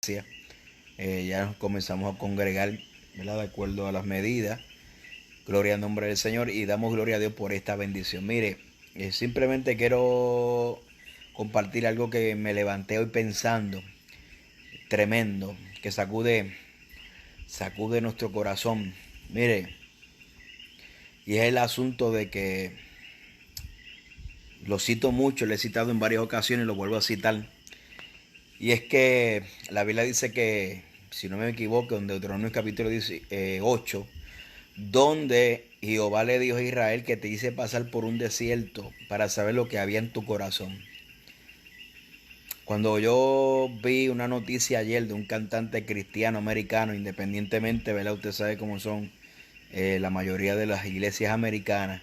Ya nos comenzamos a congregar, ¿verdad? De acuerdo a las medidas. Gloria al nombre del Señor y damos gloria a Dios por esta bendición. Mire, simplemente quiero compartir algo que me levanté hoy pensando, tremendo, que sacude nuestro corazón. Mire, y es el asunto de que lo cito mucho, lo he citado en varias ocasiones y lo vuelvo a citar. Y es que la Biblia dice que, si no me equivoco, en Deuteronomio capítulo 8, donde Jehová le dijo a Israel que te hice pasar por un desierto para saber lo que había en tu corazón. Cuando yo vi una noticia ayer de un cantante cristiano americano, independientemente, ¿verdad? Usted sabe cómo son la mayoría de las iglesias americanas.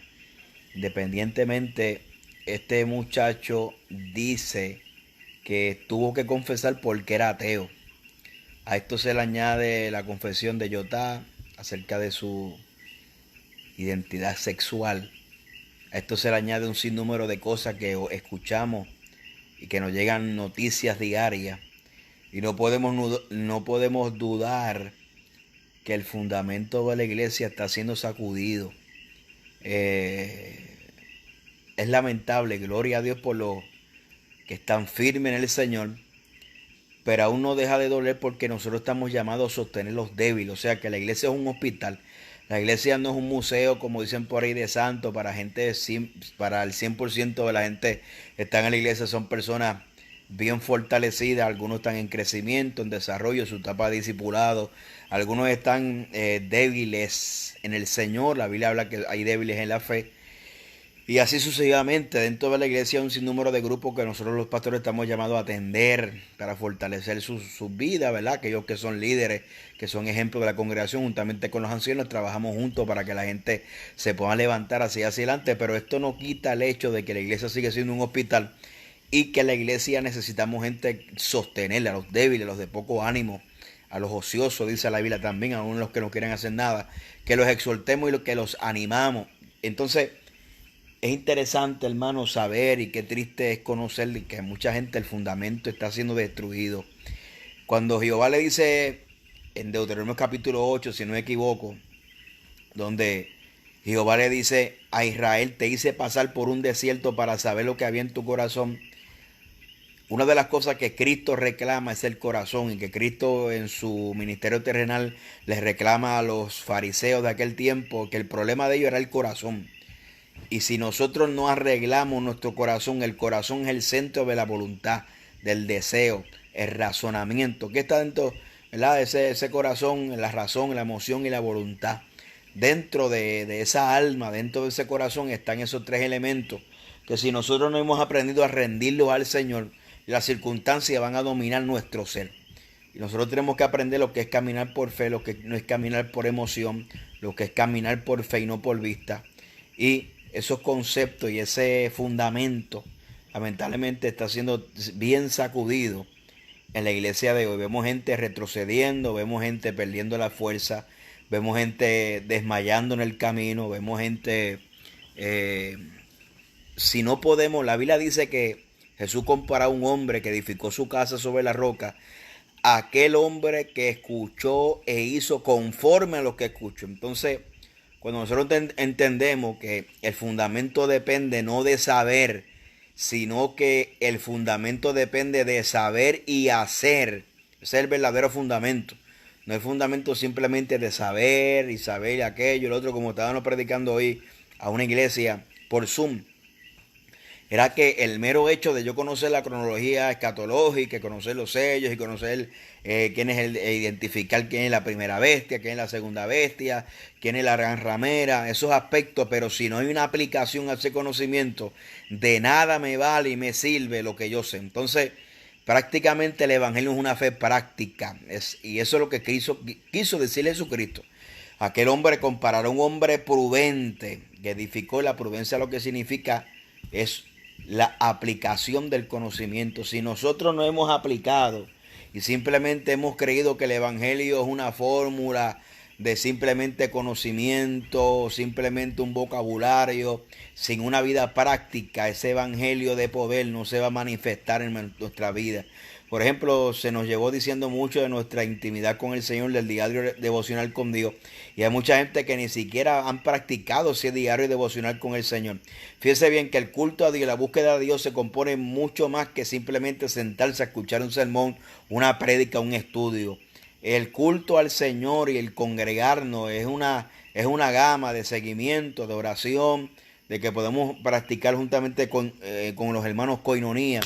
Independientemente, este muchacho dice que tuvo que confesar porque era ateo. A esto se le añade la confesión de Yotá acerca de su identidad sexual. A esto se le añade un sinnúmero de cosas que escuchamos y que nos llegan noticias diarias. Y no podemos dudar que el fundamento de la iglesia está siendo sacudido. Es lamentable, gloria a Dios por los que están firmes en el Señor, pero aún no deja de doler porque nosotros estamos llamados a sostener los débiles. O sea que la iglesia es un hospital. La iglesia no es un museo, como dicen por ahí, de santos para gente, para el 100% de la gente que está en la iglesia son personas bien fortalecidas. Algunos están en crecimiento, en desarrollo, su etapa de discipulado. Algunos están débiles en el Señor. La Biblia habla que hay débiles en la fe. Y así sucesivamente, dentro de la iglesia hay un sinnúmero de grupos que nosotros los pastores estamos llamados a atender para fortalecer sus vidas, ¿verdad? Aquellos que son líderes, que son ejemplos de la congregación, juntamente con los ancianos, trabajamos juntos para que la gente se pueda levantar hacia adelante, pero esto no quita el hecho de que la iglesia sigue siendo un hospital y que la iglesia necesitamos gente sostenerla, a los débiles, a los de poco ánimo, a los ociosos, dice la Biblia también, a los que no quieren hacer nada, que los exhortemos y que los animamos. Entonces, es interesante, hermano, saber, y qué triste es conocer que mucha gente el fundamento está siendo destruido. Cuando Jehová le dice en Deuteronomio capítulo 8, si no me equivoco, donde Jehová le dice a Israel, te hice pasar por un desierto para saber lo que había en tu corazón. Una de las cosas que Cristo reclama es el corazón, y que Cristo en su ministerio terrenal les reclama a los fariseos de aquel tiempo que el problema de ellos era el corazón. Y si nosotros no arreglamos nuestro corazón, el corazón es el centro de la voluntad, del deseo, el razonamiento. ¿Qué está dentro, verdad? Ese corazón, la razón, la emoción y la voluntad. Dentro de esa alma, dentro de ese corazón están esos tres elementos que si nosotros no hemos aprendido a rendirlos al Señor, las circunstancias van a dominar nuestro ser. Y nosotros tenemos que aprender lo que es caminar por fe, lo que no es caminar por emoción, lo que es caminar por fe y no por vista. Y esos conceptos y ese fundamento lamentablemente está siendo bien sacudido en la iglesia de hoy. Vemos gente retrocediendo, vemos gente perdiendo la fuerza, vemos gente desmayando en el camino, vemos gente... si no podemos, la Biblia dice que Jesús compara a un hombre que edificó su casa sobre la roca, a aquel hombre que escuchó e hizo conforme a lo que escuchó. Entonces, cuando nosotros entendemos que el fundamento depende no de saber, sino que el fundamento depende de saber y hacer. Ese es el verdadero fundamento. No es fundamento simplemente de saber y saber aquello, el otro, como estábamos predicando hoy a una iglesia por Zoom. Era que el mero hecho de yo conocer la cronología escatológica, conocer los sellos y conocer quién es identificar quién es la primera bestia, quién es la segunda bestia, quién es la gran ramera, esos aspectos, pero si no hay una aplicación a ese conocimiento, de nada me vale y me sirve lo que yo sé. Entonces, prácticamente el evangelio es una fe práctica, y eso es lo que quiso decirle Jesucristo. Aquel hombre comparar a un hombre prudente que edificó. La prudencia, lo que significa es la aplicación del conocimiento. Si nosotros no hemos aplicado y simplemente hemos creído que el evangelio es una fórmula de simplemente conocimiento, simplemente un vocabulario, sin una vida práctica, ese evangelio de poder no se va a manifestar en nuestra vida. Por ejemplo, se nos llevó diciendo mucho de nuestra intimidad con el Señor, del diario devocional con Dios. Y hay mucha gente que ni siquiera han practicado ese diario devocional con el Señor. Fíjese bien que el culto a Dios, la búsqueda de Dios se compone mucho más que simplemente sentarse a escuchar un sermón, una prédica, un estudio. El culto al Señor y el congregarnos es una gama de seguimiento, de oración, de que podemos practicar juntamente con los hermanos coinonía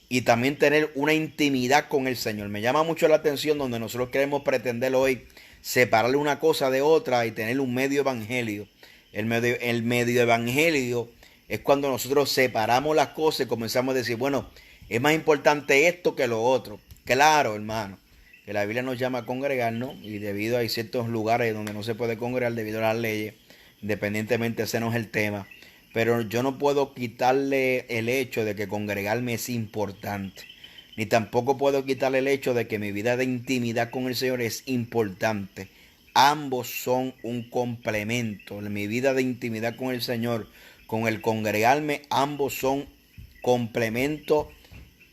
y también tener una intimidad con el Señor. Me llama mucho la atención donde nosotros queremos pretender hoy separarle una cosa de otra y tener un medio evangelio. El medio evangelio es cuando nosotros separamos las cosas y comenzamos a decir, bueno, es más importante esto que lo otro. Claro, hermano, que la Biblia nos llama a congregarnos y debido a ciertos lugares donde no se puede congregar debido a las leyes, independientemente ese no es el tema, pero yo no puedo quitarle el hecho de que congregarme es importante. Ni tampoco puedo quitarle el hecho de que mi vida de intimidad con el Señor es importante. Ambos son un complemento. Mi vida de intimidad con el Señor, con el congregarme, ambos son complementos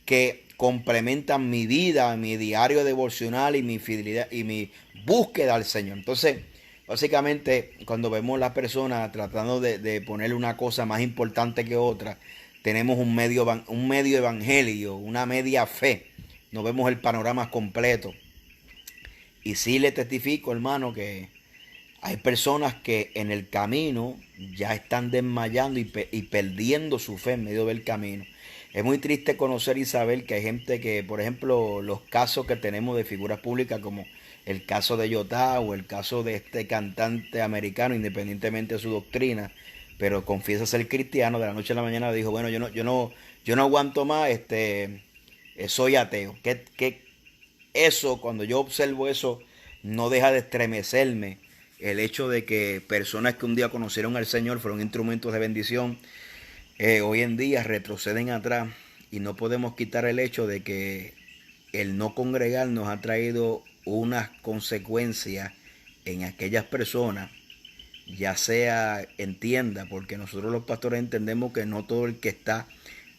que complementan mi vida, mi diario devocional y mi fidelidad y mi búsqueda al Señor. Entonces, básicamente, cuando vemos a las personas tratando de ponerle una cosa más importante que otra, tenemos un medio evangelio, una media fe. No vemos el panorama completo. Y sí le testifico, hermano, que hay personas que en el camino ya están desmayando y perdiendo su fe en medio del camino. Es muy triste conocer y saber que hay gente que, por ejemplo, los casos que tenemos de figuras públicas como el caso de Yotá o el caso de este cantante americano, independientemente de su doctrina, pero confiesa ser cristiano, de la noche a la mañana dijo, bueno, yo no aguanto más, soy ateo. Eso, cuando yo observo eso, no deja de estremecerme. El hecho de que personas que un día conocieron al Señor fueron instrumentos de bendición, hoy en día retroceden atrás y no podemos quitar el hecho de que el no congregar nos ha traído unas consecuencias en aquellas personas, ya sea entienda, porque nosotros los pastores entendemos que no todo el que está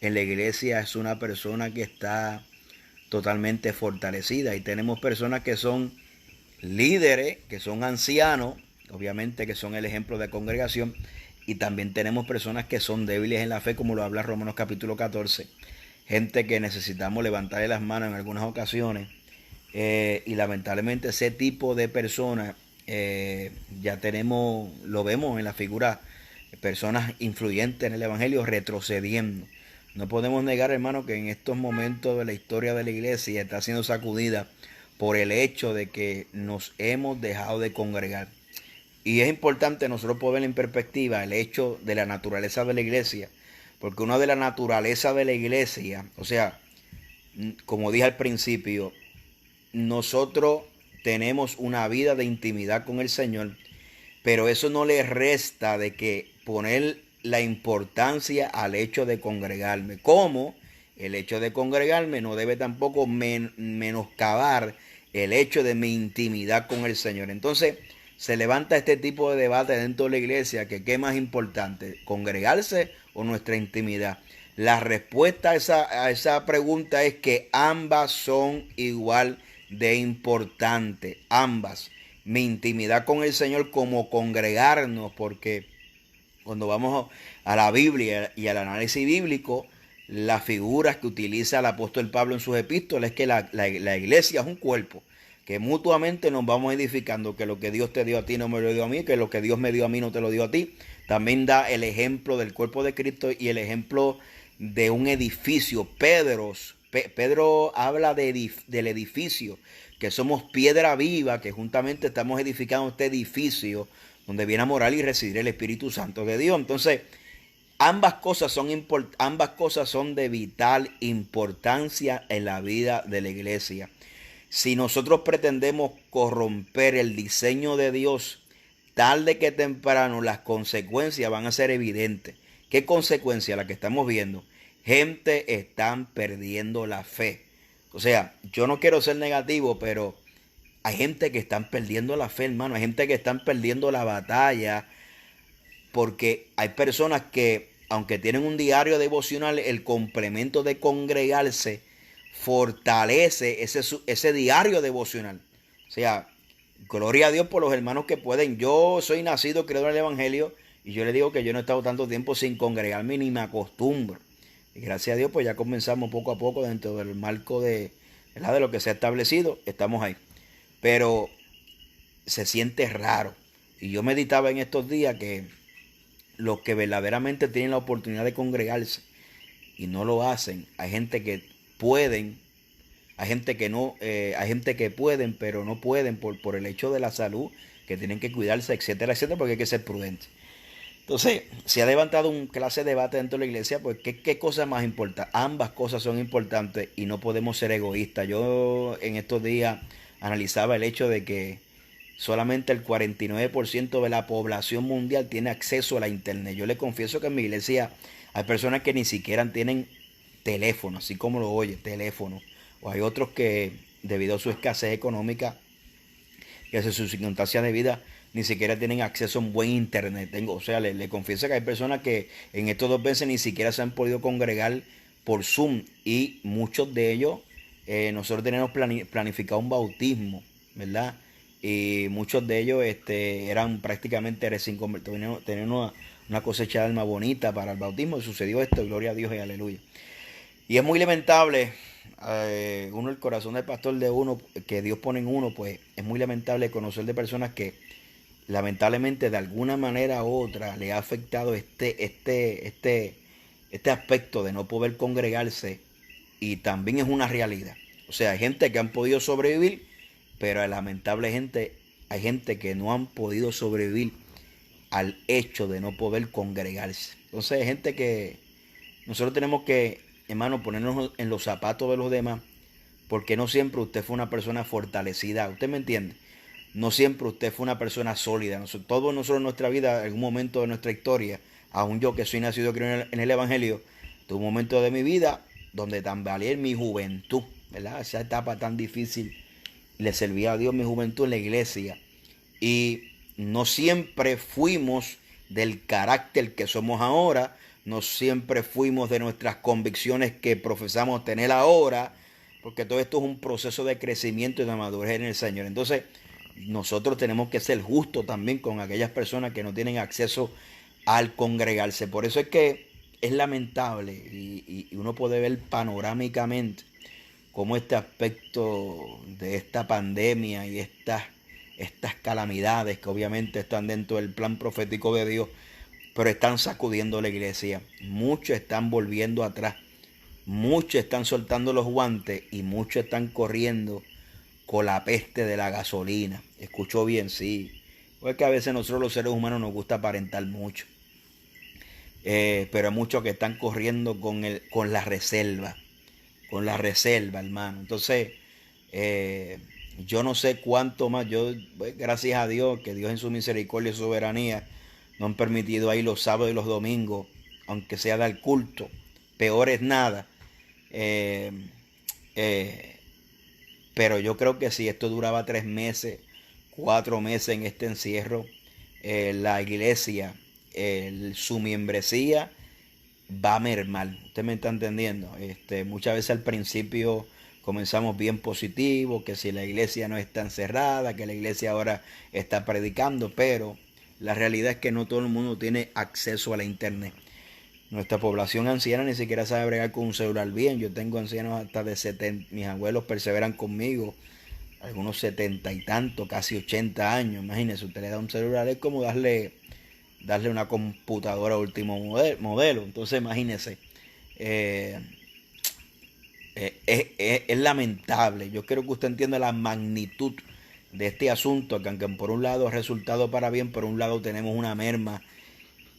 en la iglesia es una persona que está totalmente fortalecida y tenemos personas que son líderes, que son ancianos, obviamente que son el ejemplo de congregación, y también tenemos personas que son débiles en la fe, como lo habla Romanos capítulo 14, gente que necesitamos levantarle las manos en algunas ocasiones, y lamentablemente ese tipo de personas ya lo vemos en la figura, personas influyentes en el Evangelio retrocediendo. No podemos negar, hermano, que en estos momentos de la historia de la iglesia está siendo sacudida por el hecho de que nos hemos dejado de congregar. Y es importante nosotros poner en perspectiva el hecho de la naturaleza de la iglesia, porque una de las naturalezas de la iglesia, o sea, como dije al principio, nosotros tenemos una vida de intimidad con el Señor, pero eso no le resta de que poner la importancia al hecho de congregarme. Como el hecho de congregarme no debe tampoco menoscabar el hecho de mi intimidad con el Señor. Entonces se levanta este tipo de debate dentro de la iglesia, que qué más importante, congregarse o nuestra intimidad. La respuesta a esa pregunta es que ambas son igual de importantes, ambas. Mi intimidad con el Señor como congregarnos, porque cuando vamos a la Biblia y al análisis bíblico, las figuras que utiliza el apóstol Pablo en sus epístolas es que la iglesia es un cuerpo, que mutuamente nos vamos edificando, que lo que Dios te dio a ti no me lo dio a mí, que lo que Dios me dio a mí no te lo dio a ti. También da el ejemplo del cuerpo de Cristo y el ejemplo de un edificio. Pedro habla del edificio, que somos piedra viva, que juntamente estamos edificando este edificio donde viene a morar y residir el Espíritu Santo de Dios. Entonces, ambas cosas son de vital importancia en la vida de la iglesia. Si nosotros pretendemos corromper el diseño de Dios, tarde que temprano las consecuencias van a ser evidentes. ¿Qué consecuencia? La que estamos viendo. Gente están perdiendo la fe. O sea, yo no quiero ser negativo, pero hay gente que están perdiendo la fe, hermano. Hay gente que están perdiendo la batalla, porque hay personas que, aunque tienen un diario devocional, el complemento de congregarse, fortalece ese diario devocional. O sea, gloria a Dios por los hermanos que pueden. Yo soy nacido, creo en el Evangelio, y yo le digo que yo no he estado tanto tiempo sin congregarme ni me acostumbro. Y gracias a Dios, pues ya comenzamos poco a poco dentro del marco ¿verdad?, de lo que se ha establecido. Estamos ahí. Pero se siente raro. Y yo meditaba en estos días que los que verdaderamente tienen la oportunidad de congregarse y no lo hacen, hay gente que pueden, hay gente que no, hay gente que pueden, pero no pueden por el hecho de la salud, que tienen que cuidarse, etcétera, etcétera, porque hay que ser prudentes. Entonces, se ha levantado un clase de debate dentro de la iglesia, pues ¿qué cosa más importante? Ambas cosas son importantes y no podemos ser egoístas. Yo en estos días analizaba el hecho de que solamente el 49% de la población mundial tiene acceso a la internet. Yo le confieso que en mi iglesia hay personas que ni siquiera tienen teléfono, así como lo oye, teléfono. O hay otros que, debido a su escasez económica y a sus circunstancias de vida, ni siquiera tienen acceso a un buen internet. O sea, le confieso que hay personas que en estos 2 meses ni siquiera se han podido congregar por Zoom. Y muchos de ellos, nosotros tenemos planificado un bautismo, ¿verdad? Y muchos de ellos eran prácticamente recién convertidos, tenían una cosecha de alma bonita para el bautismo. Y sucedió esto, gloria a Dios y aleluya. Y es muy lamentable, uno, el corazón del pastor de uno, que Dios pone en uno, pues es muy lamentable conocer de personas que lamentablemente de alguna manera u otra le ha afectado este aspecto de no poder congregarse, y también es una realidad. O sea, hay gente que han podido sobrevivir, pero hay gente que no han podido sobrevivir al hecho de no poder congregarse. Entonces hay gente que nosotros tenemos que, hermano, ponernos en los zapatos de los demás, porque no siempre usted fue una persona fortalecida. ¿Usted me entiende? No siempre usted fue una persona sólida. Todos nosotros en nuestra vida, en algún momento de nuestra historia, aún yo que soy nacido creo en el Evangelio, tuve un momento de mi vida donde tambaleé en mi juventud, ¿verdad? Esa etapa tan difícil. Le servía a Dios mi juventud en la iglesia. Y no siempre fuimos del carácter que somos ahora. No siempre fuimos de nuestras convicciones que profesamos tener ahora. Porque todo esto es un proceso de crecimiento y de madurez en el Señor. Entonces, nosotros tenemos que ser justos también con aquellas personas que no tienen acceso al congregarse. Por eso es que es lamentable y uno puede ver panorámicamente cómo este aspecto de esta pandemia y estas calamidades que obviamente están dentro del plan profético de Dios, pero están sacudiendo la iglesia. Muchos están volviendo atrás, muchos están soltando los guantes y muchos están corriendo con la peste de la gasolina. Escuchó bien, sí. Porque a veces nosotros los seres humanos nos gusta aparentar mucho. Pero hay muchos que están corriendo con la reserva. Con la reserva, hermano. Entonces, yo no sé cuánto más. Pues, gracias a Dios, que Dios en su misericordia y soberanía nos han permitido ir los sábados y los domingos, aunque sea dar culto. Peor es nada. Eh, eh, pero yo creo que si esto duraba 3 meses, 4 meses en este encierro, la iglesia, su membresía va a mermar. Usted me está entendiendo. Muchas veces al principio comenzamos bien positivos, que si la iglesia no está encerrada, que la iglesia ahora está predicando, pero la realidad es que no todo el mundo tiene acceso a la internet. Nuestra población anciana ni siquiera sabe bregar con un celular bien. Yo tengo ancianos hasta de 70, mis abuelos perseveran conmigo, algunos 70 y tanto, casi 80 años. Imagínense, usted le da un celular, es como darle una computadora último modelo. Entonces imagínense, es lamentable. Yo quiero que usted entienda la magnitud de este asunto, que aunque por un lado ha resultado para bien, por un lado tenemos una merma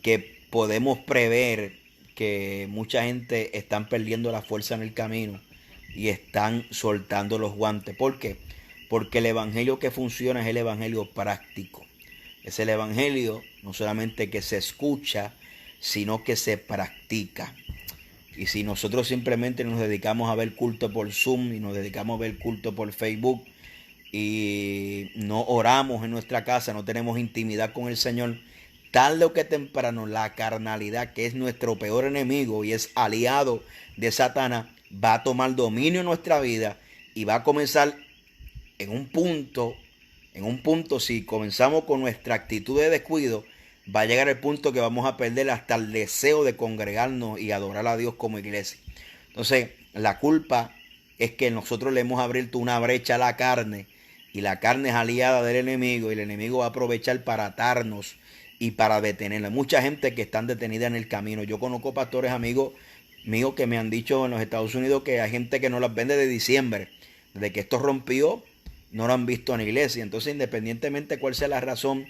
que podemos prever, que mucha gente están perdiendo la fuerza en el camino y están soltando los guantes. ¿Por qué? Porque el evangelio que funciona es el evangelio práctico. Es el evangelio no solamente que se escucha, sino que se practica. Y si nosotros simplemente nos dedicamos a ver culto por Zoom y nos dedicamos a ver culto por Facebook y no oramos en nuestra casa, no tenemos intimidad con el Señor, tarde o que temprano la carnalidad, que es nuestro peor enemigo y es aliado de Satanás, va a tomar dominio en nuestra vida y va a comenzar en un punto, si comenzamos con nuestra actitud de descuido, va a llegar el punto que vamos a perder hasta el deseo de congregarnos y adorar a Dios como iglesia. Entonces, la culpa es que nosotros le hemos abierto una brecha a la carne, y la carne es aliada del enemigo, y el enemigo va a aprovechar para atarnos y para detenerla. Mucha gente que están detenida en el camino. Yo conozco pastores amigos míos que me han dicho en los Estados Unidos que hay gente que no las vende de diciembre. Desde que esto rompió, no lo han visto en la iglesia. Entonces, independientemente de cuál sea la razón,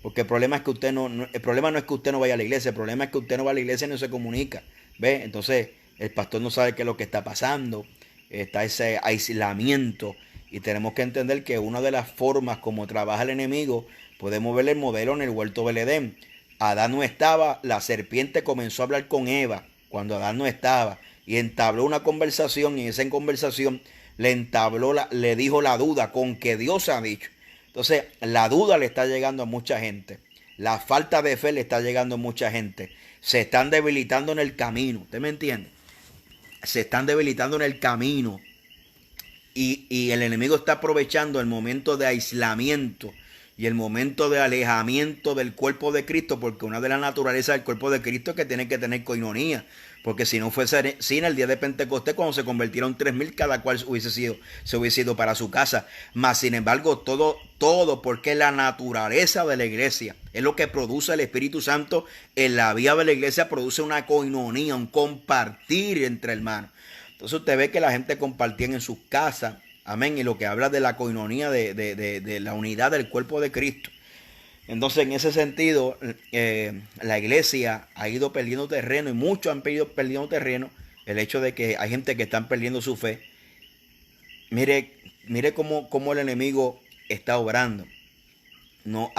porque el problema es que el problema no es que usted no vaya a la iglesia, el problema es que usted no va a la iglesia y no se comunica. ¿Ve? Entonces, el pastor no sabe qué es lo que está pasando. Está ese aislamiento. Y tenemos que entender que una de las formas como trabaja el enemigo, podemos ver el modelo en el huerto del Edén. Adán no estaba, la serpiente comenzó a hablar con Eva cuando Adán no estaba y entabló una conversación, y en esa conversación le dijo la duda con que Dios ha dicho. Entonces, la duda le está llegando a mucha gente. La falta de fe le está llegando a mucha gente. Se están debilitando en el camino. ¿Usted me entiende? Se están debilitando en el camino. Y el enemigo está aprovechando el momento de aislamiento y el momento de alejamiento del cuerpo de Cristo, porque una de las naturalezas del cuerpo de Cristo es que tiene que tener coinonía, porque si no fuese sin el día de Pentecostés, cuando se convirtieron 3,000, cada cual se hubiese ido para su casa. Mas sin embargo, todo, porque la naturaleza de la iglesia es lo que produce el Espíritu Santo en la vida de la iglesia, produce una coinonía, un compartir entre hermanos. Entonces usted ve que la gente compartía en sus casas, amén, y lo que habla de la coinonía, de la unidad del cuerpo de Cristo. Entonces, en ese sentido, la iglesia ha ido perdiendo terreno, y muchos han perdiendo terreno. El hecho de que hay gente que están perdiendo su fe. Mire cómo el enemigo está obrando. No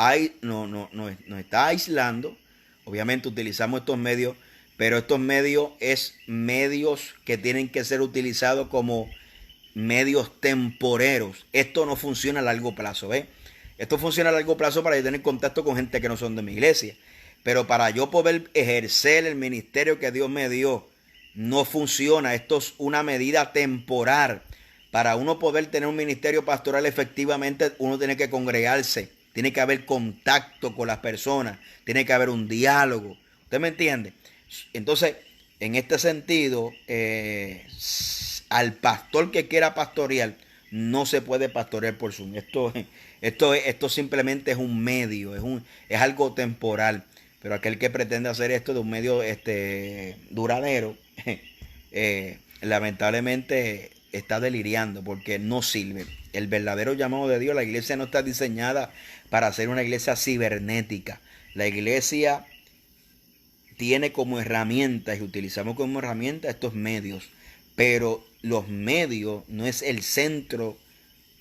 está aislando. Obviamente utilizamos estos medios, pero estos medios es medios que tienen que ser utilizados como medios temporeros. Esto no funciona a largo plazo, ¿ves? Esto funciona a largo plazo para yo tener contacto con gente que no son de mi iglesia. Pero para yo poder ejercer el ministerio que Dios me dio, no funciona. Esto es una medida temporal. Para uno poder tener un ministerio pastoral efectivamente, uno tiene que congregarse. Tiene que haber contacto con las personas. Tiene que haber un diálogo. ¿Usted me entiende? Entonces, en este sentido, al pastor que quiera pastorear, no se puede pastorear por Zoom. Esto simplemente es un medio, es algo temporal. Pero aquel que pretende hacer esto de un medio duradero, lamentablemente está deliriando, porque no sirve. El verdadero llamado de Dios, la iglesia no está diseñada para ser una iglesia cibernética. La iglesia tiene como herramientas, y utilizamos como herramienta estos medios, pero los medios no es el centro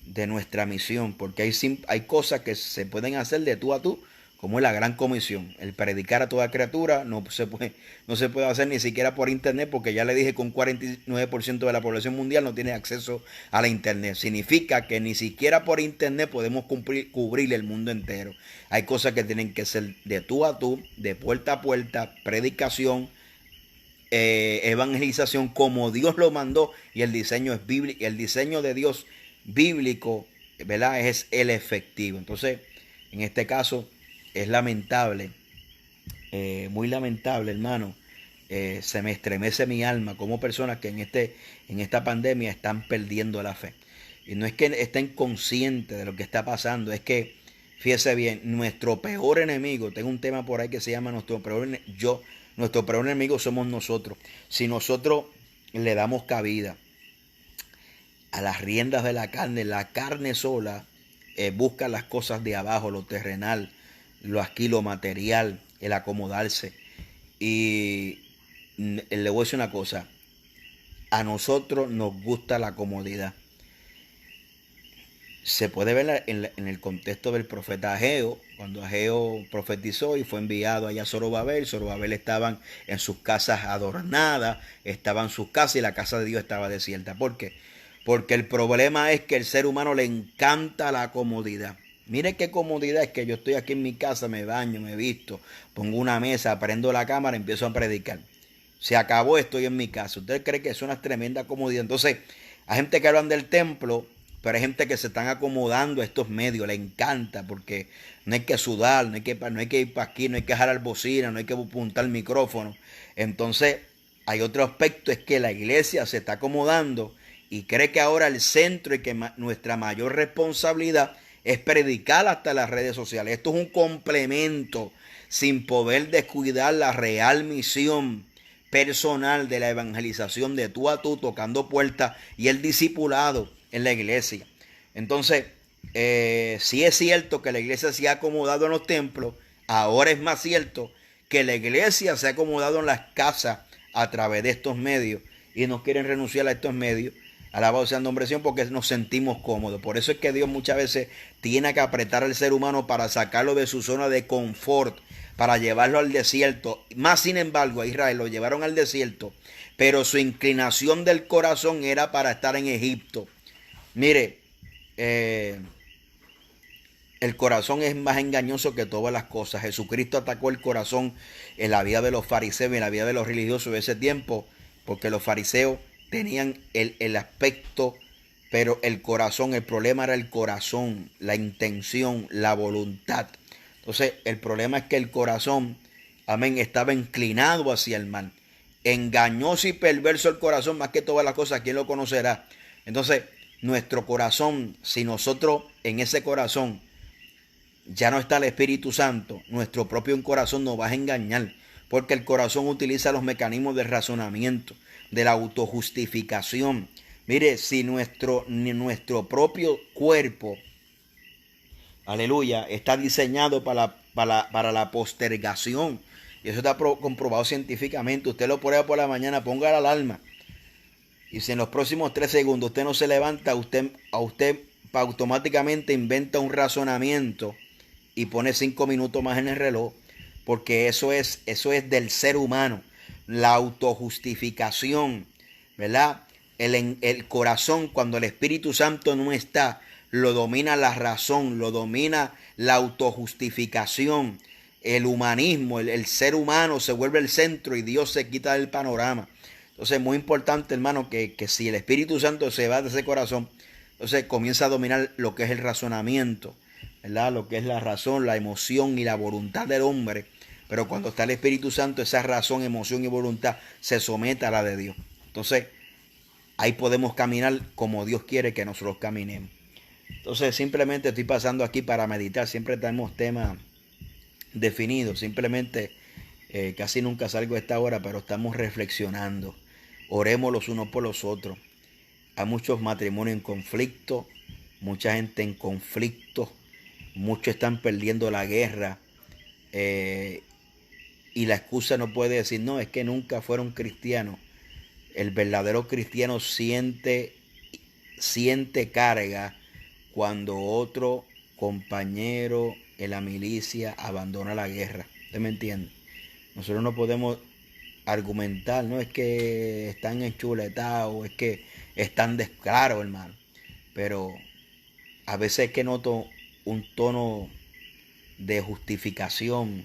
de nuestra misión, porque hay cosas que se pueden hacer de tú a tú, como es la gran comisión. El predicar a toda criatura no se puede hacer ni siquiera por internet, porque ya le dije que un 49% de la población mundial no tiene acceso a la internet. Significa que ni siquiera por internet podemos cubrir el mundo entero. Hay cosas que tienen que ser de tú a tú, de puerta a puerta, predicación, evangelización, como Dios lo mandó, y el diseño es bíblico. El diseño de Dios bíblico, ¿verdad?, es el efectivo. Entonces, en este caso, es lamentable, muy lamentable, hermano. Se me estremece mi alma como personas que en esta pandemia están perdiendo la fe. Y no es que estén conscientes de lo que está pasando, es que, fíjese bien, nuestro peor enemigo, tengo un tema por ahí que se llama nuestro peor enemigo somos nosotros. Si nosotros le damos cabida a las riendas de la carne sola busca las cosas de abajo, lo terrenal, lo material, el acomodarse. Y le voy a decir una cosa, a nosotros nos gusta la comodidad. Se puede ver en el contexto del profeta Ageo, cuando Ageo profetizó y fue enviado allá a Zorobabel. Zorobabel estaban en sus casas adornadas, estaban sus casas y la casa de Dios estaba desierta. ¿Por qué? Porque el problema es que al ser humano le encanta la comodidad. Mire qué comodidad es que yo estoy aquí en mi casa, me baño, me visto, pongo una mesa, prendo la cámara, empiezo a predicar. Se acabó, estoy en mi casa. ¿Usted cree que es una tremenda comodidad? Entonces, hay gente que hablan del templo, pero hay gente que se están acomodando a estos medios. Le encanta porque no hay que sudar, no hay que ir para aquí, no hay que jalar bocina, no hay que apuntar el micrófono. Entonces, hay otro aspecto, es que la iglesia se está acomodando y cree que ahora el centro y que nuestra mayor responsabilidad es predicar hasta las redes sociales. Esto es un complemento sin poder descuidar la real misión personal de la evangelización de tú a tú, tocando puertas, y el discipulado en la iglesia. Entonces, sí es cierto que la iglesia se ha acomodado en los templos, ahora es más cierto que la iglesia se ha acomodado en las casas a través de estos medios y no quieren renunciar a estos medios. Alabado sea el nombre de Dios, porque nos sentimos cómodos. Por eso es que Dios muchas veces tiene que apretar al ser humano para sacarlo de su zona de confort, para llevarlo al desierto. Más sin embargo, a Israel lo llevaron al desierto, pero su inclinación del corazón era para estar en Egipto. Mire, el corazón es más engañoso que todas las cosas. Jesucristo atacó el corazón en la vida de los fariseos y en la vida de los religiosos de ese tiempo, porque los fariseos tenían el aspecto, pero el corazón, el problema era el corazón, la intención, la voluntad. Entonces, el problema es que el corazón, amén, estaba inclinado hacia el mal. Engañoso y perverso el corazón, más que todas las cosas, ¿quién lo conocerá? Entonces, nuestro corazón, si nosotros en ese corazón ya no está el Espíritu Santo, nuestro propio corazón nos va a engañar, porque el corazón utiliza los mecanismos de razonamiento, de la autojustificación. Mire, si nuestro propio cuerpo, aleluya, está diseñado para la postergación, y eso está comprobado científicamente. Usted lo prueba por la mañana, ponga la alarma, y si en los próximos 3 segundos usted no se levanta, usted automáticamente inventa un razonamiento y pone 5 minutos más en el reloj, porque eso es del ser humano, la autojustificación, ¿verdad? El corazón, cuando el Espíritu Santo no está, lo domina la razón, lo domina la autojustificación, el humanismo, el ser humano se vuelve el centro y Dios se quita del panorama. Entonces es muy importante, hermano, que si el Espíritu Santo se va de ese corazón, entonces comienza a dominar lo que es el razonamiento, ¿verdad? Lo que es la razón, la emoción y la voluntad del hombre. Pero cuando está el Espíritu Santo, esa razón, emoción y voluntad se somete a la de Dios. Entonces, ahí podemos caminar como Dios quiere que nosotros caminemos. Entonces, simplemente estoy pasando aquí para meditar. Siempre tenemos temas definidos. Simplemente, casi nunca salgo a esta hora, pero estamos reflexionando. Oremos los unos por los otros. Hay muchos matrimonios en conflicto, mucha gente en conflicto, muchos están perdiendo la guerra, y la excusa no puede decir, no, es que nunca fueron cristianos. El verdadero cristiano siente carga cuando otro compañero en la milicia abandona la guerra. ¿Usted me entiende? Nosotros no podemos argumentar, no es que están enchuletados, es que están desclaros, hermano. Pero a veces es que noto un tono de justificación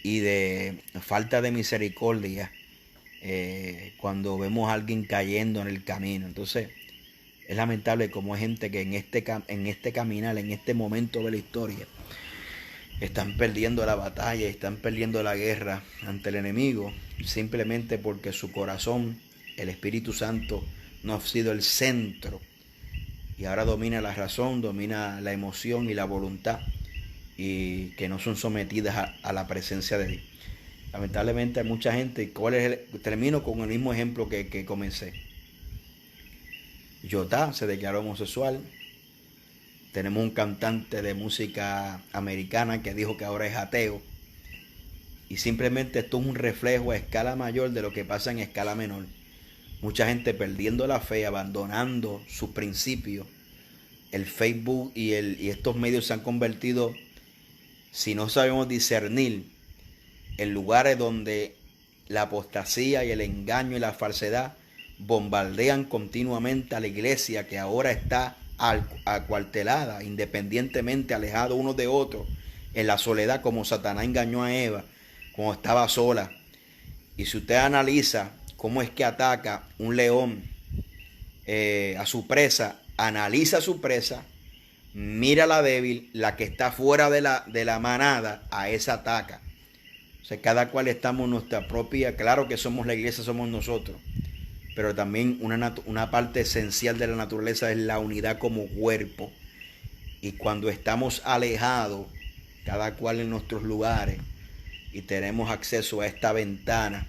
y de falta de misericordia cuando vemos a alguien cayendo en el camino. Entonces es lamentable como hay gente que en este caminar, en este momento de la historia, están perdiendo la batalla, están perdiendo la guerra ante el enemigo, simplemente porque su corazón, el Espíritu Santo, no ha sido el centro. Y ahora domina la razón, domina la emoción y la voluntad, y que no son sometidas a la presencia de Dios. Lamentablemente hay mucha gente. Termino con el mismo ejemplo que comencé. Jotá se declaró homosexual. Tenemos un cantante de música americana que dijo que ahora es ateo. Y simplemente esto es un reflejo a escala mayor de lo que pasa en escala menor. Mucha gente perdiendo la fe, abandonando sus principios. El Facebook y estos medios se han convertido, si no sabemos discernir, en lugares donde la apostasía y el engaño y la falsedad bombardean continuamente a la iglesia, que ahora está acuartelada, independientemente, alejado unos de otros, en la soledad, como Satanás engañó a Eva cuando estaba sola. Y si usted analiza cómo es que ataca un león a su presa, analiza a su presa, mira la débil, la que está fuera de la manada, a esa ataca. O sea, cada cual estamos en nuestra propia, claro que somos la iglesia, somos nosotros, pero también una parte esencial de la naturaleza es la unidad como cuerpo. Y cuando estamos alejados, cada cual en nuestros lugares, y tenemos acceso a esta ventana,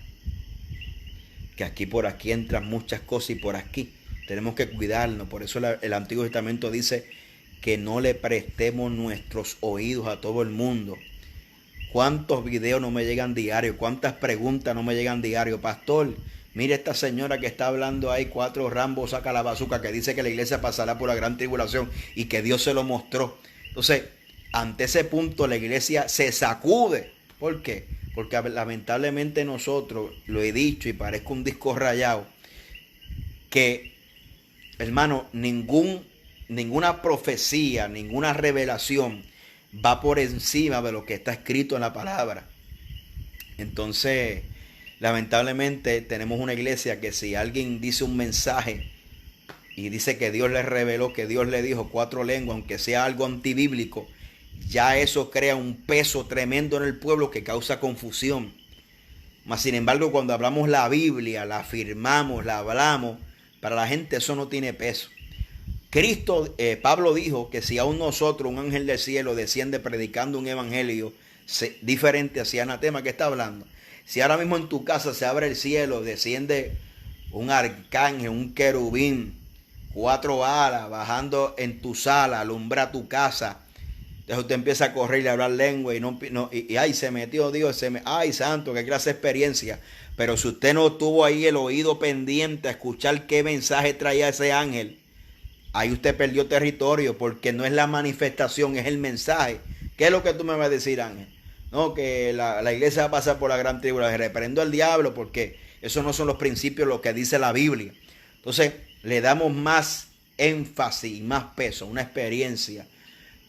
que aquí por aquí entran muchas cosas y por aquí tenemos que cuidarnos. Por eso el Antiguo Testamento dice que no le prestemos nuestros oídos a todo el mundo. ¿Cuántos videos no me llegan diario? ¿Cuántas preguntas no me llegan diario? Pastor, mire esta señora que está hablando ahí, 4 rambos saca la bazuca, que dice que la iglesia pasará por la gran tribulación y que Dios se lo mostró. Entonces, ante ese punto la iglesia se sacude. ¿Por qué? Porque lamentablemente nosotros, lo he dicho y parezco un disco rayado, que, hermano, ninguna profecía, ninguna revelación va por encima de lo que está escrito en la palabra. Entonces, lamentablemente tenemos una iglesia que si alguien dice un mensaje y dice que Dios le reveló, que Dios le dijo 4 lenguas, aunque sea algo antibíblico, ya eso crea un peso tremendo en el pueblo que causa confusión. Mas sin embargo, cuando hablamos la Biblia, la afirmamos, la hablamos, para la gente eso no tiene peso. Pablo dijo que si aún nosotros, un ángel del cielo, desciende predicando un evangelio diferente hacia anatema, ¿qué está hablando? Si ahora mismo en tu casa se abre el cielo, desciende un arcángel, un querubín, 4 alas, bajando en tu sala, alumbra tu casa. Entonces usted empieza a correr y a hablar lengua y ay, se metió Dios, ay, santo, qué clase de experiencia. Pero si usted no tuvo ahí el oído pendiente a escuchar qué mensaje traía ese ángel, ahí usted perdió territorio, porque no es la manifestación, es el mensaje. ¿Qué es lo que tú me vas a decir, ángel? No, que la iglesia va a pasar por la gran tribulación. Reprendo al diablo, porque esos no son los principios, lo que dice la Biblia. Entonces, le damos más énfasis y más peso a una experiencia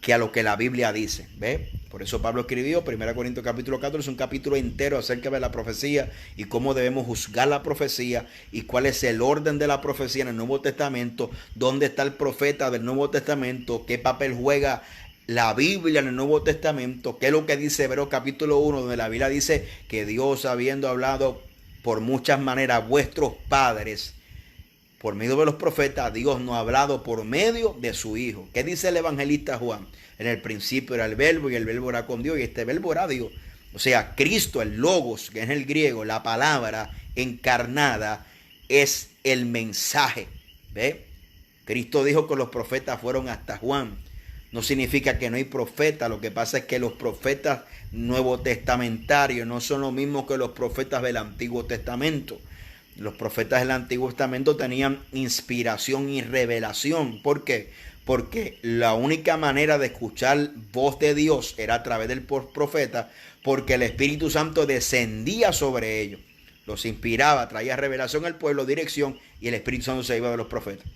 que a lo que la Biblia dice. ¿Ve? Por eso Pablo escribió 1 Corintios capítulo 14, un capítulo entero acerca de la profecía y cómo debemos juzgar la profecía y cuál es el orden de la profecía en el Nuevo Testamento, dónde está el profeta del Nuevo Testamento, qué papel juega la Biblia en el Nuevo Testamento, qué es lo que dice Hebreos capítulo 1, donde la Biblia dice que Dios, habiendo hablado por muchas maneras a vuestros padres, por medio de los profetas, Dios nos ha hablado por medio de su Hijo. ¿Qué dice el evangelista Juan? En el principio era el verbo y el verbo era con Dios y este verbo era Dios. O sea, Cristo, el logos, que es el griego, la palabra encarnada, es el mensaje. ¿Ve? Cristo dijo que los profetas fueron hasta Juan. No significa que no hay profetas, lo que pasa es que los profetas nuevotestamentarios no son los mismos que los profetas del Antiguo Testamento. Los profetas del Antiguo Testamento tenían inspiración y revelación. ¿Por qué? Porque la única manera de escuchar voz de Dios era a través del profeta, porque el Espíritu Santo descendía sobre ellos, los inspiraba, traía revelación al pueblo, dirección, y el Espíritu Santo se iba de los profetas.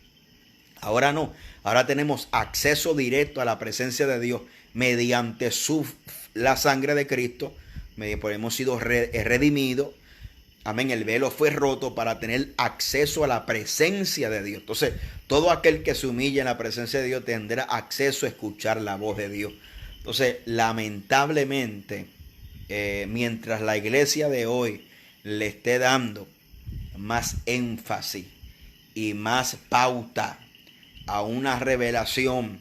Ahora no, ahora tenemos acceso directo a la presencia de Dios mediante la sangre de Cristo, hemos sido redimidos. Amén, el velo fue roto para tener acceso a la presencia de Dios. Entonces, todo aquel que se humilla en la presencia de Dios tendrá acceso a escuchar la voz de Dios. Entonces, lamentablemente, mientras la iglesia de hoy le esté dando más énfasis y más pauta a una revelación,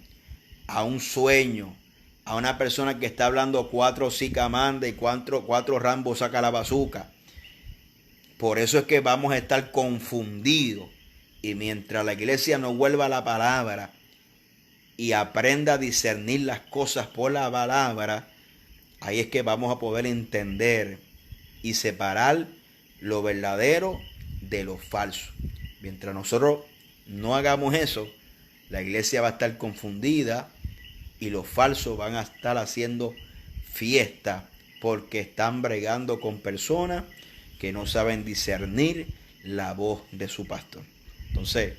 a un sueño, a una persona que está hablando 4 sicamanda y 4 rambos saca la bazuca, por eso es que vamos a estar confundidos. Y mientras la iglesia no vuelva a la palabra y aprenda a discernir las cosas por la palabra, ahí es que vamos a poder entender y separar lo verdadero de lo falso. Mientras nosotros no hagamos eso, la iglesia va a estar confundida y los falsos van a estar haciendo fiesta porque están bregando con personas que no saben discernir la voz de su pastor. Entonces,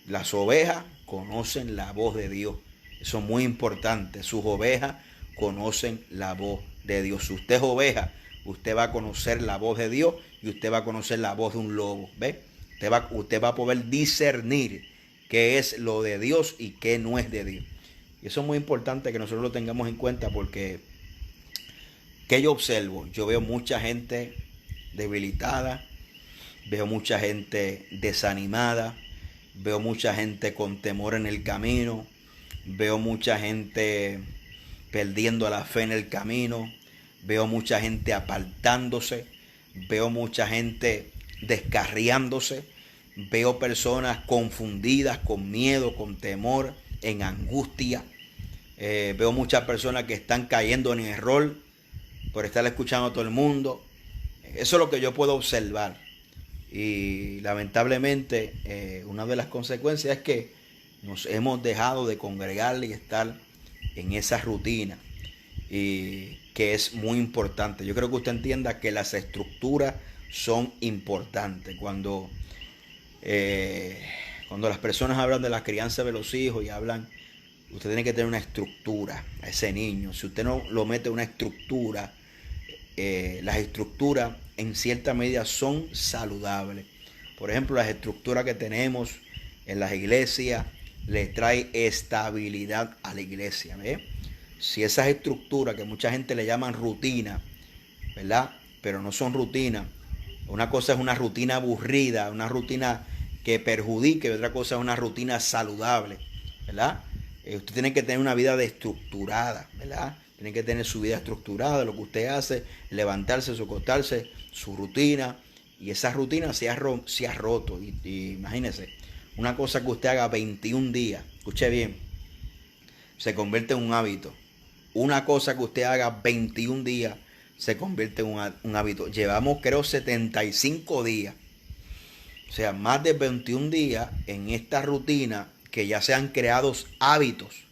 las ovejas conocen la voz de Dios. Eso es muy importante. Sus ovejas conocen la voz de Dios. Si usted es oveja, usted va a conocer la voz de Dios y usted va a conocer la voz de un lobo. ¿Ve? Usted va a poder discernir qué es lo de Dios y qué no es de Dios. Y eso es muy importante que nosotros lo tengamos en cuenta porque ¿qué yo observo? Yo veo mucha gente debilitada, veo mucha gente desanimada, veo mucha gente con temor en el camino, veo mucha gente perdiendo la fe en el camino, veo mucha gente apartándose, veo mucha gente descarriándose, veo personas confundidas, con miedo, con temor, en angustia. Veo muchas personas que están cayendo en error por estar escuchando a todo el mundo. Eso es lo que yo puedo observar. Y lamentablemente una de las consecuencias es que nos hemos dejado de congregar y estar en esa rutina. Y que es muy importante. Yo creo que usted entienda que las estructuras son importantes. Cuando las personas hablan de la crianza de los hijos y hablan, usted tiene que tener una estructura a ese niño. Si usted no lo mete en una estructura, las estructuras en cierta medida son saludables. Por ejemplo, las estructuras que tenemos en las iglesias le trae estabilidad a la iglesia. ¿Ve? Si esas estructuras que mucha gente le llaman rutina, ¿verdad? Pero no son rutina. Una cosa es una rutina aburrida, una rutina que perjudique, y otra cosa es una rutina saludable, ¿verdad? Usted tiene que tener una vida estructurada, ¿verdad? Tiene que tener su vida estructurada, lo que usted hace, levantarse, acostarse, su rutina. Y esa rutina se ha roto. Y imagínese, una cosa que usted haga 21 días, escuche bien, se convierte en un hábito. Una cosa que usted haga 21 días se convierte en un hábito. Llevamos, creo, 75 días. O sea, más de 21 días en esta rutina que ya se han creado hábitos,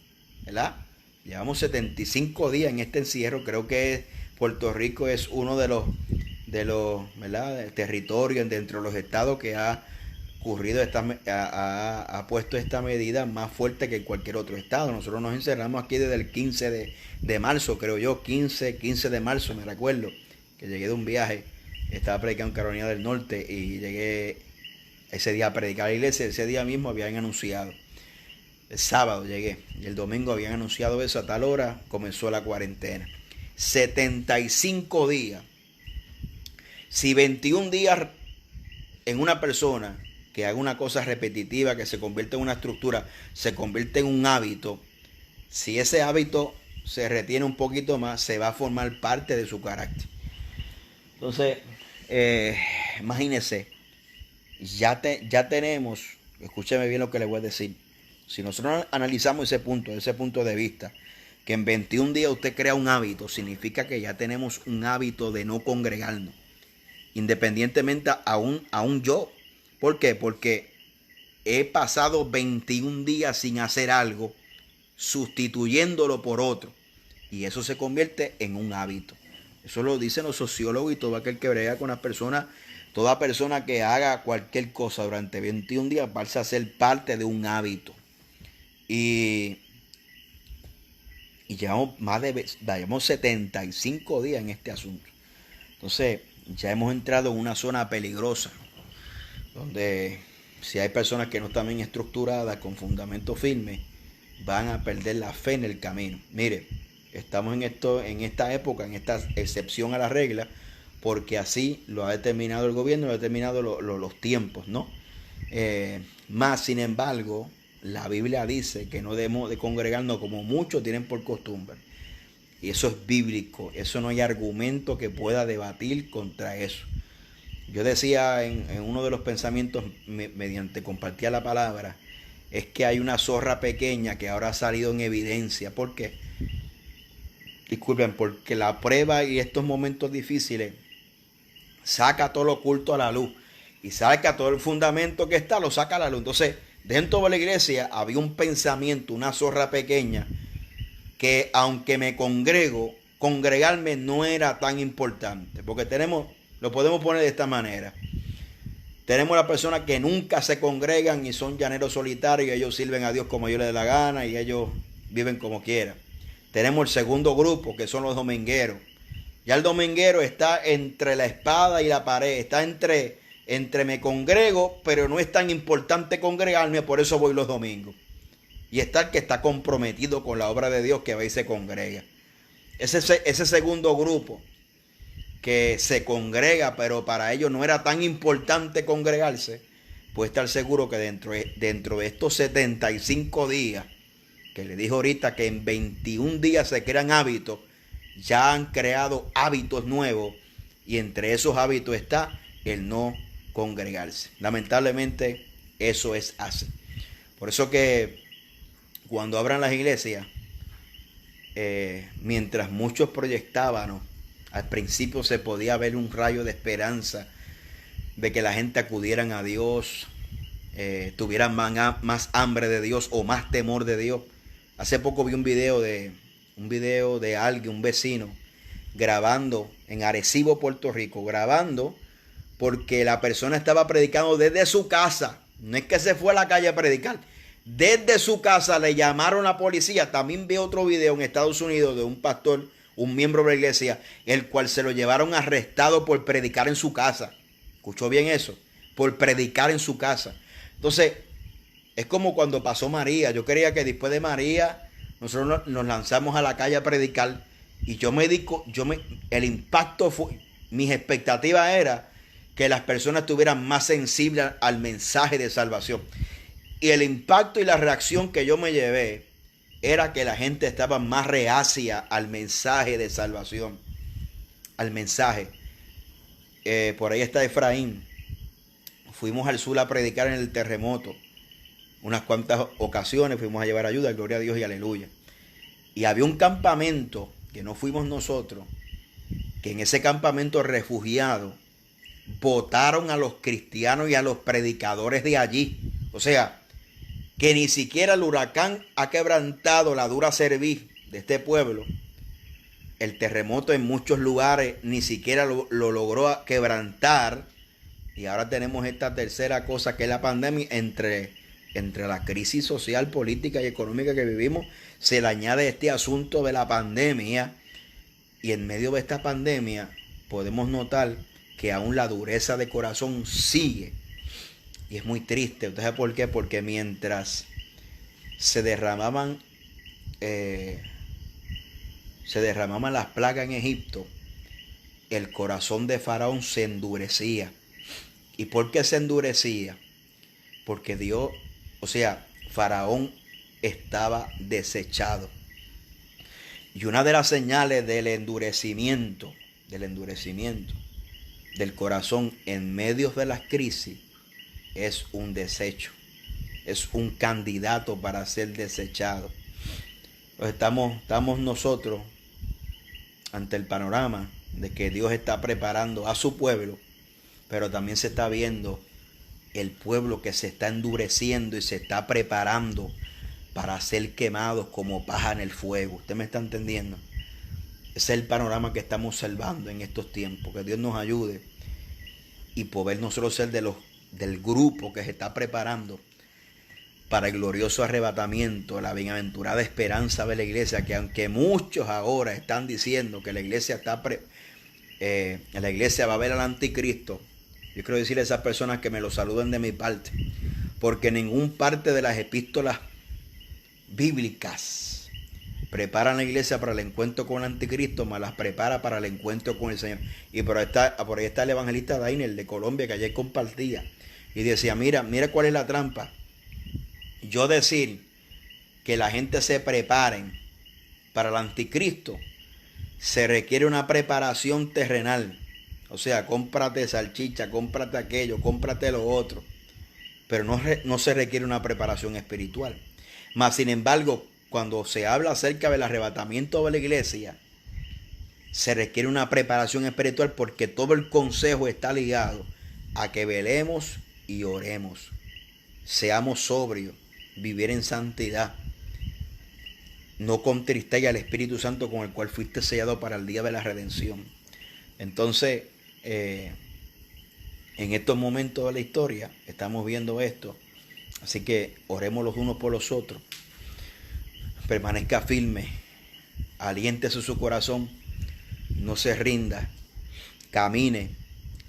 ¿verdad? Llevamos 75 días en este encierro. Creo que Puerto Rico es uno de los ¿verdad? Territorios dentro de los estados que ha ha puesto esta medida más fuerte que en cualquier otro estado. Nosotros nos encerramos aquí desde el 15 de marzo, creo yo, 15 de marzo, me recuerdo, que llegué de un viaje, estaba predicando en Carolina del Norte y llegué ese día a predicar a la iglesia. Ese día mismo habían anunciado, el sábado llegué, y el domingo habían anunciado eso, a tal hora comenzó la cuarentena. 75 días. Si 21 días en una persona que haga una cosa repetitiva, que se convierte en una estructura, se convierte en un hábito, si ese hábito se retiene un poquito más, se va a formar parte de su carácter. Entonces, imagínense, ya tenemos, escúcheme bien lo que les voy a decir, si nosotros analizamos ese punto de vista, que en 21 días usted crea un hábito, significa que ya tenemos un hábito de no congregarnos, independientemente aún yo. ¿Por qué? Porque he pasado 21 días sin hacer algo, sustituyéndolo por otro. Y eso se convierte en un hábito. Eso lo dicen los sociólogos y todo aquel que brega con las personas. Toda persona que haga cualquier cosa durante 21 días pasa a ser parte de un hábito. Y llevamos 75 días en este asunto. Entonces, ya hemos entrado en una zona peligrosa, donde si hay personas que no están bien estructuradas, con fundamento firme, van a perder la fe en el camino. Mire, estamos en esta época, en esta excepción a la regla, porque así lo ha determinado el gobierno, lo ha determinado los tiempos, ¿no? Más, sin embargo, la Biblia dice que no debemos de congregarnos como muchos tienen por costumbre. Y eso es bíblico, eso no hay argumento que pueda debatir contra eso. Yo decía en uno de los pensamientos, mediante compartía la palabra, es que hay una zorra pequeña que ahora ha salido en evidencia. ¿Por qué? Disculpen, porque la prueba y estos momentos difíciles saca todo lo oculto a la luz y saca todo el fundamento que está, lo saca a la luz. Entonces, dentro de la iglesia había un pensamiento, una zorra pequeña, que aunque me congregarme no era tan importante, porque lo podemos poner de esta manera. Tenemos las personas que nunca se congregan y son llaneros solitarios, y ellos sirven a Dios como ellos les dé la gana y ellos viven como quieran. Tenemos el segundo grupo, que son los domingueros, Ya el dominguero está entre la espada y la pared, está entre me congrego, pero no es tan importante congregarme, por eso voy los domingos. Y está el que está comprometido con la obra de Dios, que va y se congrega. Ese segundo grupo que se congrega, pero para ellos no era tan importante congregarse, puede estar seguro que dentro de estos 75 días, que le dijo ahorita que en 21 días se crean hábitos, ya han creado hábitos nuevos, y entre esos hábitos está el no congregarse. Lamentablemente eso es así. Por eso que cuando abran las iglesias, mientras muchos proyectaban, ¿no?, al principio se podía ver un rayo de esperanza de que la gente acudieran a Dios, tuvieran más hambre de Dios o más temor de Dios. Hace poco vi un video de alguien, un vecino, grabando en Arecibo, Puerto Rico, grabando porque la persona estaba predicando desde su casa. No es que se fue a la calle a predicar. Desde su casa le llamaron a la policía. También vi otro video en Estados Unidos de un pastor, un miembro de la iglesia, el cual se lo llevaron arrestado por predicar en su casa. ¿Escuchó bien eso? Por predicar en su casa. Entonces, es como cuando pasó María. Yo creía que después de María nosotros nos lanzamos a la calle a predicar, y el impacto fue, mis expectativas era que las personas estuvieran más sensibles al mensaje de salvación. Y el impacto y la reacción que yo me llevé era que la gente estaba más reacia al mensaje de salvación, al mensaje. Por ahí está Efraín. Fuimos al sur a predicar en el terremoto. Unas cuantas ocasiones fuimos a llevar ayuda, gloria a Dios y aleluya. Y había un campamento que no fuimos nosotros, que en ese campamento refugiado votaron a los cristianos y a los predicadores de allí. O sea, que ni siquiera el huracán ha quebrantado la dura cerviz de este pueblo. El terremoto en muchos lugares ni siquiera lo logró quebrantar. Y ahora tenemos esta tercera cosa, que es la pandemia. Entre la crisis social, política y económica que vivimos, se le añade este asunto de la pandemia. Y en medio de esta pandemia podemos notar que aún la dureza de corazón sigue. Y es muy triste. ¿Usted sabe por qué? Porque mientras se derramaban las plagas en Egipto, el corazón de Faraón se endurecía. ¿Y por qué se endurecía? Porque Faraón estaba desechado. Y una de las señales del endurecimiento del corazón en medio de las crisis es un desecho, es un candidato para ser desechado. Pues estamos nosotros ante el panorama de que Dios está preparando a su pueblo, pero también se está viendo el pueblo que se está endureciendo y se está preparando para ser quemados como paja en el fuego. ¿Usted me está entendiendo? Ese es el panorama que estamos observando en estos tiempos. Que Dios nos ayude y poder nosotros ser del grupo que se está preparando para el glorioso arrebatamiento, la bienaventurada esperanza de la iglesia, que aunque muchos ahora están diciendo que la iglesia la iglesia va a ver al anticristo, yo quiero decirle a esas personas que me lo saluden de mi parte, porque ningún parte de las epístolas bíblicas preparan la iglesia para el encuentro con el anticristo, más las prepara para el encuentro con el Señor. Y por ahí está el evangelista Dainer de Colombia, que ayer compartía y decía, mira cuál es la trampa. Yo decir que la gente se preparen para el anticristo, se requiere una preparación terrenal. O sea, cómprate salchicha, cómprate aquello, cómprate lo otro. Pero no se requiere una preparación espiritual. Mas, sin embargo, cuando se habla acerca del arrebatamiento de la iglesia, se requiere una preparación espiritual, porque todo el consejo está ligado a que velemos y oremos. Seamos sobrios, vivir en santidad. No contristéis al Espíritu Santo, con el cual fuiste sellado para el día de la redención. Entonces, en estos momentos de la historia estamos viendo esto. Así que oremos los unos por los otros. Permanezca firme, aliéntese su corazón, no se rinda, camine,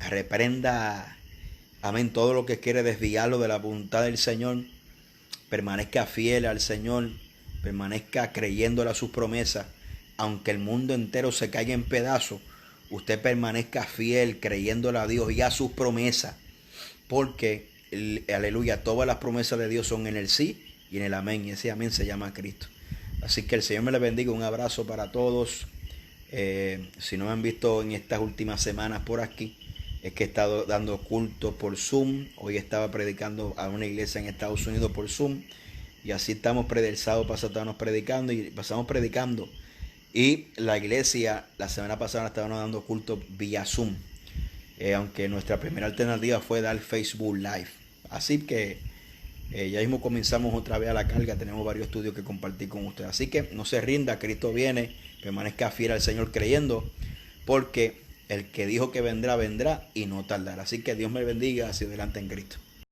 reprenda, amén, todo lo que quiere desviarlo de la voluntad del Señor, permanezca fiel al Señor, permanezca creyéndole a sus promesas, aunque el mundo entero se caiga en pedazos, usted permanezca fiel creyéndole a Dios y a sus promesas, porque, aleluya, todas las promesas de Dios son en el sí y en el amén, y ese amén se llama Cristo. Así que el Señor me les bendiga, un abrazo para todos. Si no me han visto en estas últimas semanas por aquí, es que he estado dando culto por Zoom. Hoy estaba predicando a una iglesia en Estados Unidos por Zoom. Y así estamos el sábado pasado estábamos predicando y pasamos predicando. Y la iglesia la semana pasada estábamos dando culto vía Zoom. Aunque nuestra primera alternativa fue dar Facebook Live. Así que ya mismo comenzamos otra vez a la carga. Tenemos varios estudios que compartir con ustedes. Así que no se rinda, Cristo viene. Permanezca fiel al Señor creyendo, porque el que dijo que vendrá, vendrá y no tardará. Así que Dios me bendiga hacia adelante en Cristo.